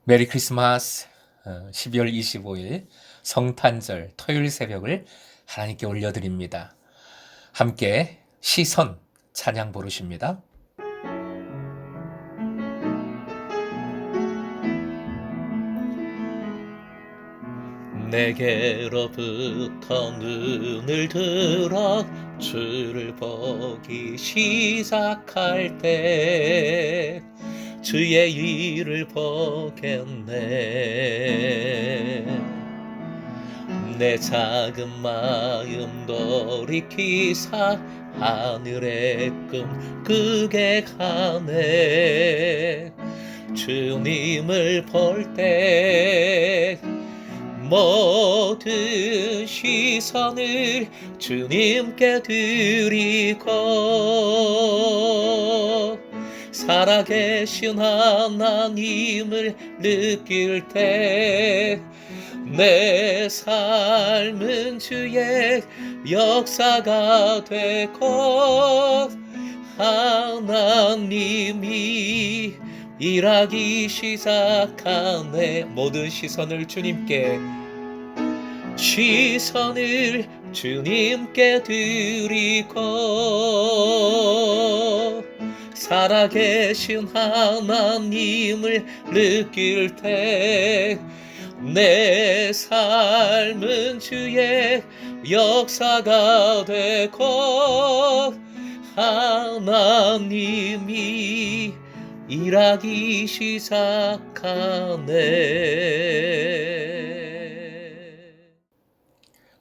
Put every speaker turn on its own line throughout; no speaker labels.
메리 크리스마스. 12월 25일 성탄절 토요일 새벽을 하나님께 올려드립니다. 함께 시선 찬양 부르십니다. 내게로부터 눈을 들어 주를 보기 시작할 때 주의 일을 보겠네. 내 작은 마음 돌이키사 하늘의 꿈 꾸게 하네. 주님을 볼 때 모든 시선을 주님께 드리고 살아계신 하나님을 느낄 때 내 삶은 주의 역사가 되고 하나님이 일하기 시작하네. 모든 시선을 주님께 드리고 살아계신 하나님을 느낄 때 내 삶은 주의 역사가 되고 하나님이 일하기 시작하네.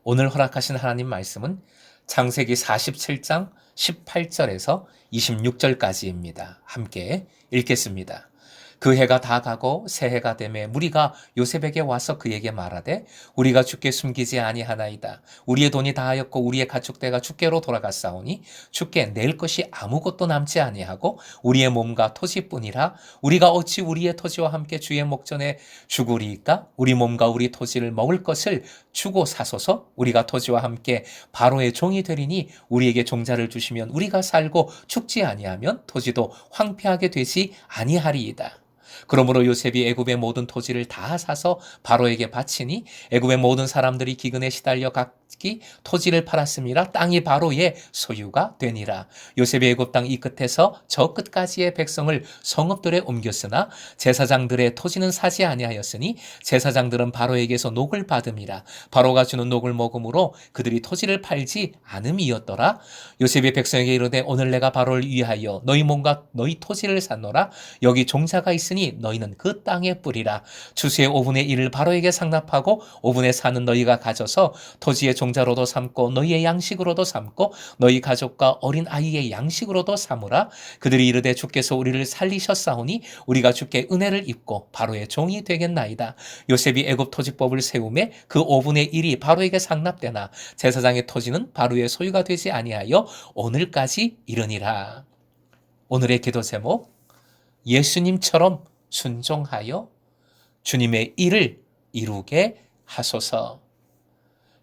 오늘 허락하신 하나님 말씀은 창세기 47장 18절에서 26절까지입니다. 함께 읽겠습니다. 그 해가 다 가고 새해가 되매 무리가 요셉에게 와서 그에게 말하되 우리가 주께 숨기지 아니하나이다. 우리의 돈이 다하였고 우리의 가축대가 주께로 돌아갔사오니 주께 낼 것이 아무것도 남지 아니하고 우리의 몸과 토지뿐이라. 우리가 어찌 우리의 토지와 함께 주의 목전에 죽으리이까? 우리 몸과 우리 토지를 먹을 것을 주고 사소서. 우리가 토지와 함께 바로의 종이 되리니 우리에게 종자를 주시면 우리가 살고 죽지 아니하면 토지도 황폐하게 되지 아니하리이다. 그러므로 요셉이 애굽의 모든 토지를 다 사서 바로에게 바치니 애굽의 모든 사람들이 기근에 시달려 각기 토지를 팔았음이라. 땅이 바로의 소유가 되니라. 요셉이 애굽 땅 이 끝에서 저 끝까지의 백성을 성읍들에 옮겼으나 제사장들의 토지는 사지 아니하였으니 제사장들은 바로에게서 녹을 받음이라. 바로가 주는 녹을 먹음으로 그들이 토지를 팔지 않음이었더라. 요셉이 백성에게 이르되 오늘 내가 바로를 위하여 너희 몸과 너희 토지를 샀노라. 여기 종자가 있으니 너희는 그 땅에 뿌리라. 추수의 5분의 1을 바로에게 상납하고 5분의 4는 너희가 가져서 토지의 종자로도 삼고 너희의 양식으로도 삼고 너희 가족과 어린 아이의 양식으로도 삼으라. 그들이 이르되 주께서 우리를 살리셨사오니 우리가 주께 은혜를 입고 바로의 종이 되겠나이다. 요셉이 애굽 토지법을 세우매 그 5분의 1이 바로에게 상납되나 제사장의 토지는 바로의 소유가 되지 아니하여 오늘까지 이르니라. 오늘의 기도 제목, 예수님처럼 순종하여 주님의 일을 이루게 하소서.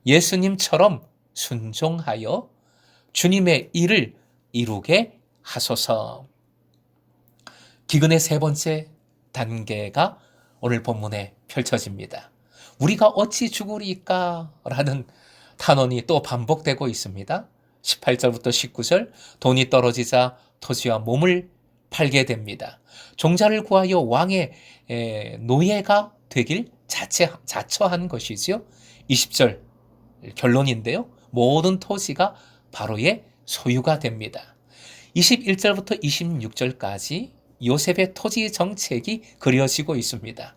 예수님처럼 순종하여 주님의 일을 이루게 하소서. 기근의 세 번째 단계가 오늘 본문에 펼쳐집니다. 우리가 어찌 죽으리까? 라는 탄원이 또 반복되고 있습니다. 18절부터 19절, 돈이 떨어지자 토지와 몸을 팔게 됩니다. 종자를 구하여 왕의 노예가 되길 자처한 것이죠. 20절 결론인데요. 모든 토지가 바로의 소유가 됩니다. 21절부터 26절까지 요셉의 토지 정책이 그려지고 있습니다.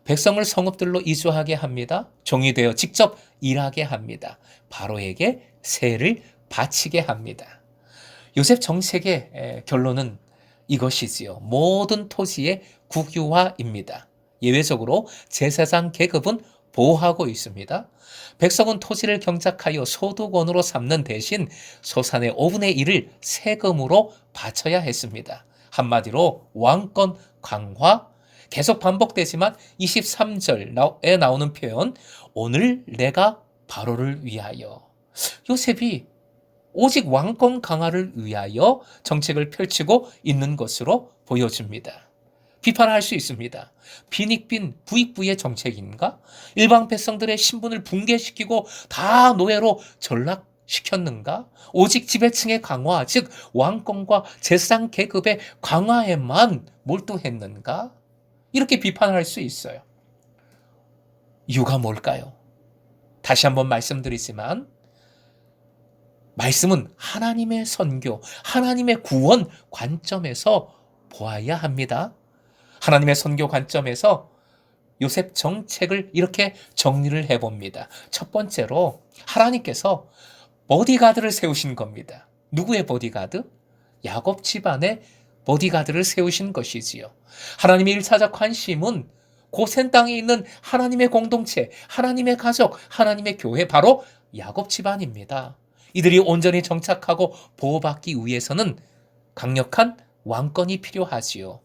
백성을 성읍들로 이주하게 합니다. 종이 되어 직접 일하게 합니다. 바로에게 세를 바치게 합니다. 요셉 정책의 결론은 이것이지요. 모든 토지의 국유화입니다. 예외적으로 제사장 계급은 보호하고 있습니다. 백성은 토지를 경작하여 소득원으로 삼는 대신 소산의 5분의 1을 세금으로 바쳐야 했습니다. 한마디로 왕권 강화. 계속 반복되지만 23절에 나오는 표현, 오늘 내가 바로를 위하여. 요셉이 오직 왕권 강화를 위하여 정책을 펼치고 있는 것으로 보여집니다. 비판할 수 있습니다. 빈익빈 부익부의 정책인가? 일반 백성들의 신분을 붕괴시키고 다 노예로 전락시켰는가? 오직 지배층의 강화, 즉 왕권과 재상 계급의 강화에만 몰두했는가? 이렇게 비판할 수 있어요. 이유가 뭘까요? 다시 한번 말씀드리지만 말씀은 하나님의 선교, 하나님의 구원 관점에서 보아야 합니다. 하나님의 선교 관점에서 요셉 정책을 이렇게 정리를 해봅니다. 첫 번째로 하나님께서 보디가드를 세우신 겁니다. 누구의 보디가드? 야곱 집안의 보디가드를 세우신 것이지요. 하나님의 1차적 관심은 고센 땅에 있는 하나님의 공동체, 하나님의 가족, 하나님의 교회, 바로 야곱 집안입니다. 이들이 온전히 정착하고 보호받기 위해서는 강력한 왕권이 필요하지요.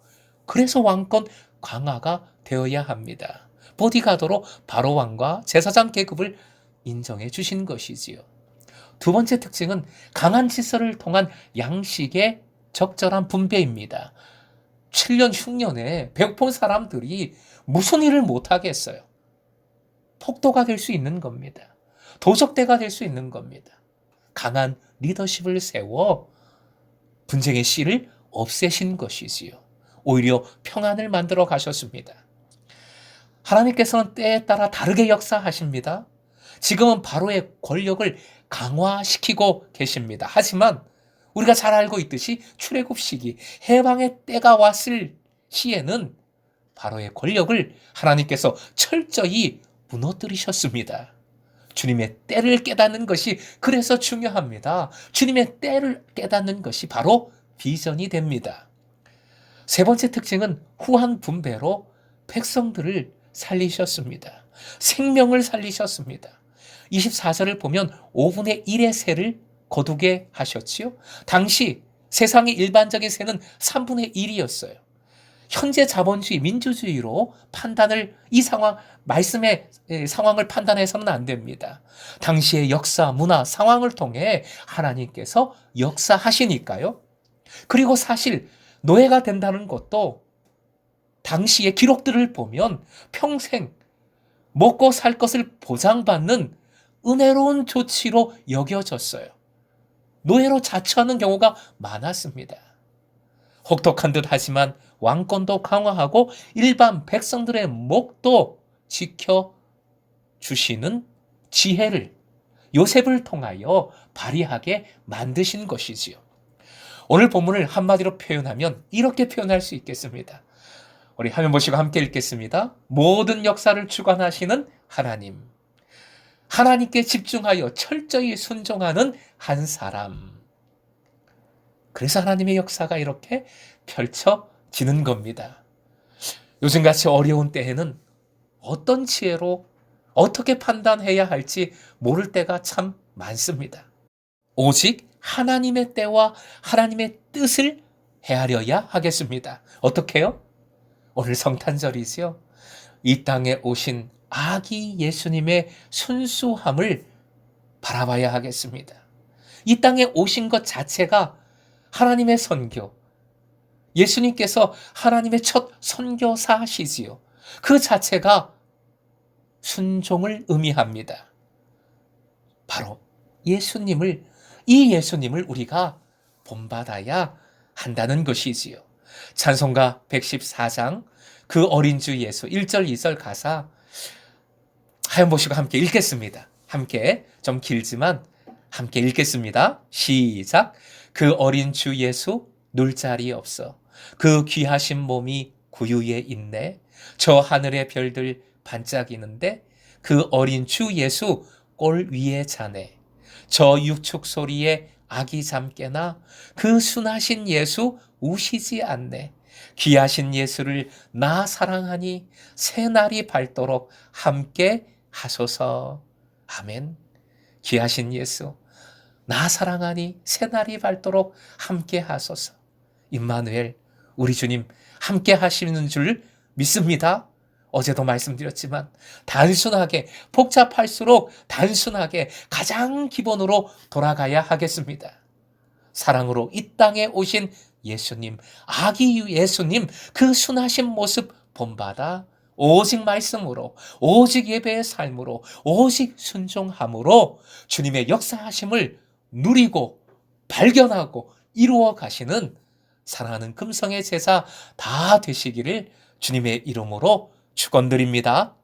그래서 왕권 강화가 되어야 합니다. 보디가드로 바로 왕과 제사장 계급을 인정해 주신 것이지요. 두 번째 특징은 강한 질서를 통한 양식의 적절한 분배입니다. 7년 흉년에 배고픈 사람들이 무슨 일을 못하겠어요. 폭도가 될 수 있는 겁니다. 도적대가 될 수 있는 겁니다. 강한 리더십을 세워 분쟁의 씨를 없애신 것이지요. 오히려 평안을 만들어 가셨습니다. 하나님께서는 때에 따라 다르게 역사하십니다. 지금은 바로의 권력을 강화시키고 계십니다. 하지만 우리가 잘 알고 있듯이 출애굽 시기, 해방의 때가 왔을 시에는 바로의 권력을 하나님께서 철저히 무너뜨리셨습니다. 주님의 때를 깨닫는 것이 그래서 중요합니다. 주님의 때를 깨닫는 것이 바로 비전이 됩니다. 세 번째 특징은 후한 분배로 백성들을 살리셨습니다. 생명을 살리셨습니다. 24절을 보면 5분의 1의 새를 거두게 하셨지요. 당시 세상의 일반적인 새는 3분의 1이었어요. 현재 자본주의, 민주주의로 판단을 이 상황, 말씀의 상황을 판단해서는 안 됩니다. 당시의 역사, 문화, 상황을 통해 하나님께서 역사하시니까요. 그리고 사실 노예가 된다는 것도 당시의 기록들을 보면 평생 먹고 살 것을 보장받는 은혜로운 조치로 여겨졌어요. 노예로 자처하는 경우가 많았습니다. 혹독한 듯 하지만 왕권도 강화하고 일반 백성들의 목도 지켜주시는 지혜를 요셉을 통하여 발휘하게 만드신 것이지요. 오늘 본문을 한마디로 표현하면 이렇게 표현할 수 있겠습니다. 우리 화면 보시고 함께 읽겠습니다. 모든 역사를 주관하시는 하나님. 하나님께 집중하여 철저히 순종하는 한 사람. 그래서 하나님의 역사가 이렇게 펼쳐지는 겁니다. 요즘같이 어려운 때에는 어떤 지혜로 어떻게 판단해야 할지 모를 때가 참 많습니다. 오직 하나님의 때와 하나님의 뜻을 헤아려야 하겠습니다. 어떻게요? 오늘 성탄절이지요. 이 땅에 오신 아기 예수님의 순수함을 바라봐야 하겠습니다. 이 땅에 오신 것 자체가 하나님의 선교, 예수님께서 하나님의 첫 선교사시지요. 그 자체가 순종을 의미합니다. 바로 이 예수님을 우리가 본받아야 한다는 것이지요. 찬송가 114장 그 어린 주 예수 1절 2절 가사 하연 보시고 함께 읽겠습니다. 함께 좀 길지만 함께 읽겠습니다. 시작. 그 어린 주 예수 놀 자리 없어 그 귀하신 몸이 구유에 있네. 저 하늘의 별들 반짝이는데 그 어린 주 예수 꼴 위에 자네. 저 육축 소리에 아기 잠 깨나 그 순하신 예수 우시지 않네. 귀하신 예수를 나 사랑하니 새날이 밝도록 함께 하소서. 아멘. 귀하신 예수 나 사랑하니 새날이 밝도록 함께 하소서. 임마누엘 우리 주님 함께 하시는 줄 믿습니다. 어제도 말씀드렸지만 단순하게 복잡할수록 단순하게 가장 기본으로 돌아가야 하겠습니다. 사랑으로 이 땅에 오신 예수님, 아기 예수님 그 순하신 모습 본받아 오직 말씀으로, 오직 예배의 삶으로, 오직 순종함으로 주님의 역사하심을 누리고 발견하고 이루어 가시는 사랑하는 금성의 제사 다 되시기를 주님의 이름으로 축원드립니다.